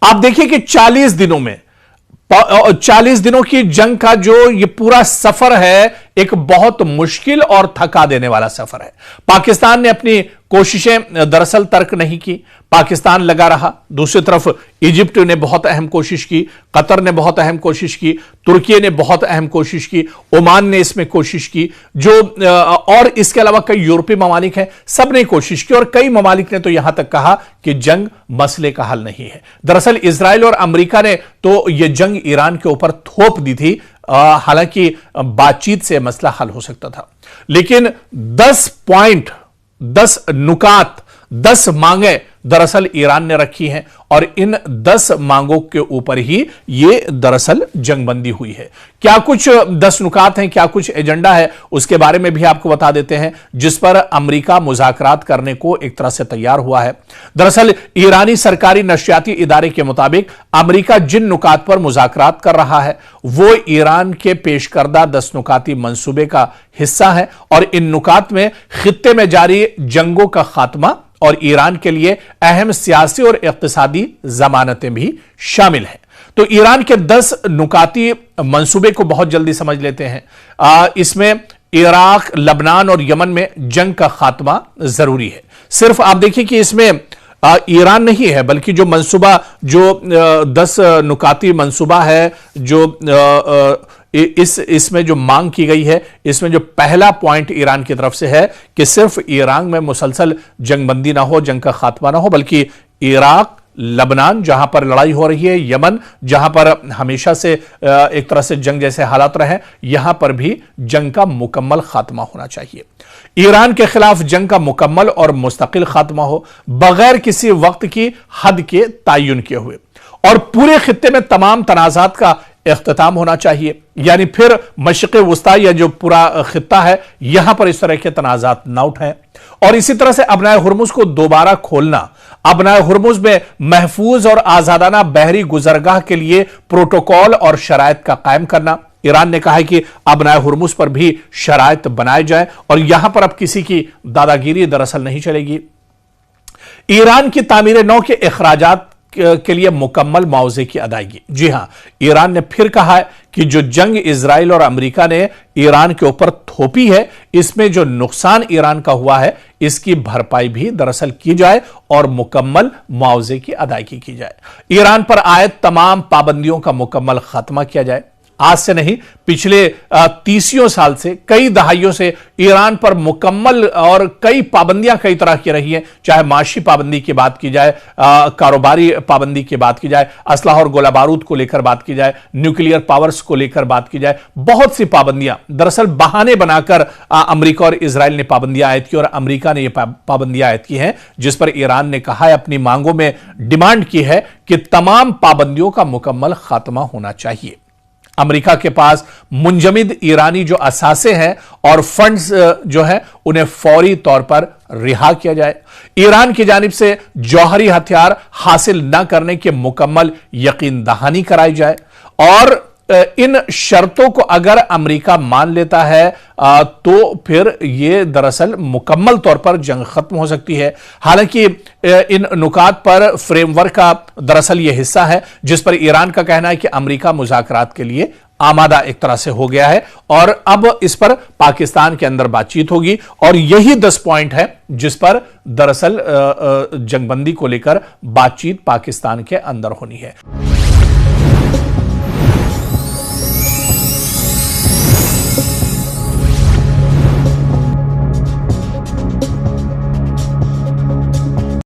आप देखिए कि 40 दिनों की जंग का जो ये पूरा सफर है, एक बहुत मुश्किल और थका देने वाला सफर है। पाकिस्तान ने अपनी कोशिशें दरअसल तर्क नहीं की, पाकिस्तान लगा रहा। दूसरी तरफ इजिप्ट ने बहुत अहम कोशिश की, कतर ने बहुत अहम कोशिश की, तुर्की ने बहुत अहम कोशिश की, ओमान ने इसमें कोशिश की, और इसके अलावा कई यूरोपीय ममालिक हैं, सब ने कोशिश की। और कई ममालिक ने तो यहां तक कहा कि जंग मसले का हल नहीं है। दरअसल इजराइल और अमेरिका ने तो यह जंग ईरान के ऊपर थोप दी थी, हालांकि बातचीत से मसला हल हो सकता था। लेकिन 10 पॉइंट, 10 नुकात, 10 मांगे दरअसल ईरान ने रखी हैं, और इन 10 मांगों के ऊपर ही यह दरअसल जंगबंदी हुई है। क्या कुछ 10 नुकात हैं, क्या कुछ एजेंडा है, उसके बारे में भी आपको बता देते हैं, जिस पर अमेरिका मुज़ाकरात करने को एक तरह से तैयार हुआ है। दरअसल ईरानी सरकारी नशियाती इदारे के मुताबिक अमेरिका जिन नुकात पर मुज़ाकरात कर रहा है वो ईरान के पेश करदा 10 नुकाती मंसूबे का हिस्सा है, और इन नुकात में खित्ते में जारी जंगों का खात्मा और ईरान के लिए अहम सियासी और इक्तिसादी जमानतें भी शामिल हैं। तो ईरान के 10 नुकाती मंसूबे को बहुत जल्दी समझ लेते हैं। इसमें इराक, लबनान और यमन में जंग का खात्मा जरूरी है। सिर्फ आप देखिए कि इसमें ईरान नहीं है, बल्कि जो मंसूबा, जो 10 नुकाती मंसूबा है, जो इसमें जो मांग की गई है, इसमें जो पहला पॉइंट ईरान की तरफ से है कि सिर्फ ईरान में मुसलसल जंगबंदी ना हो, जंग का खात्मा ना हो, बल्कि इराक, लबनान जहां पर लड़ाई हो रही है, यमन जहां पर हमेशा से एक तरह से जंग जैसे हालात रहे, यहां पर भी जंग का मुकम्मल खात्मा होना चाहिए। ईरान के खिलाफ जंग का मुकम्मल और मुस्तकिल खात्मा हो, बगैर किसी वक्त की हद के तयन किए हुए, और पूरे खित्ते में तमाम तनाज़ात का इख्तिताम होना चाहिए। यानी फिर मशरिक़ वुस्ता या जो पूरा खित्ता है, यहां पर इस तरह के तनाज़ात ना उठाएं। और इसी तरह से अबनाए हुर्मुज को दोबारा खोलना, अबनाए हुर्मुज में महफूज और आजादाना बहरी गुजरगाह के लिए प्रोटोकॉल और शराइत का कायम करना। ईरान ने कहा है कि अबनाए हुर्मुज पर भी शराइत बनाए जाए, और यहां पर अब किसी की दादागिरी दरअसल नहीं चलेगी। ईरान की तामीर नौ के अखराजात के लिए मुकम्मल मुआवजे की अदायगी। जी हां, ईरान ने फिर कहा है कि जो जंग इजराइल और अमेरिका ने ईरान के ऊपर थोपी है, इसमें जो नुकसान ईरान का हुआ है, इसकी भरपाई भी दरअसल की जाए और मुकम्मल मुआवजे की अदायगी की जाए। ईरान पर आयद तमाम पाबंदियों का मुकम्मल खात्मा किया जाए। आज से नहीं, पिछले 30 साल से, कई दहाइयों से ईरान पर मुकम्मल और कई पाबंदियां कई तरह की रही हैं, चाहे माशी पाबंदी की बात की जाए, कारोबारी पाबंदी की बात की जाए, असलाह और गोला बारूद को लेकर बात की जाए, न्यूक्लियर पावर्स को लेकर बात की जाए। बहुत सी पाबंदियां दरअसल बहाने बनाकर अमेरिका और इजराइल ने पाबंदियां आयद की, और अमेरिका ने यह पाबंदियां आयद की हैं, जिस पर ईरान ने कहा है, अपनी मांगों में डिमांड की है कि तमाम पाबंदियों का मुकम्मल खात्मा होना चाहिए। अमेरिका के पास मुंजमिद ईरानी जो असासे हैं और फंड्स जो हैं, उन्हें फौरी तौर पर रिहा किया जाए। ईरान की जानिब से जौहरी हथियार हासिल न करने की मुकम्मल यकीन दहानी कराई जाए, और इन शर्तों को अगर अमेरिका मान लेता है तो फिर यह दरअसल मुकम्मल तौर पर जंग खत्म हो सकती है। हालांकि इन नुकात पर फ्रेमवर्क का दरअसल यह हिस्सा है, जिस पर ईरान का कहना है कि अमेरिका मुज़ाकरात के लिए आमादा एक तरह से हो गया है, और अब इस पर पाकिस्तान के अंदर बातचीत होगी, और यही 10 पॉइंट है जिस पर दरअसल जंगबंदी को लेकर बातचीत पाकिस्तान के अंदर होनी है।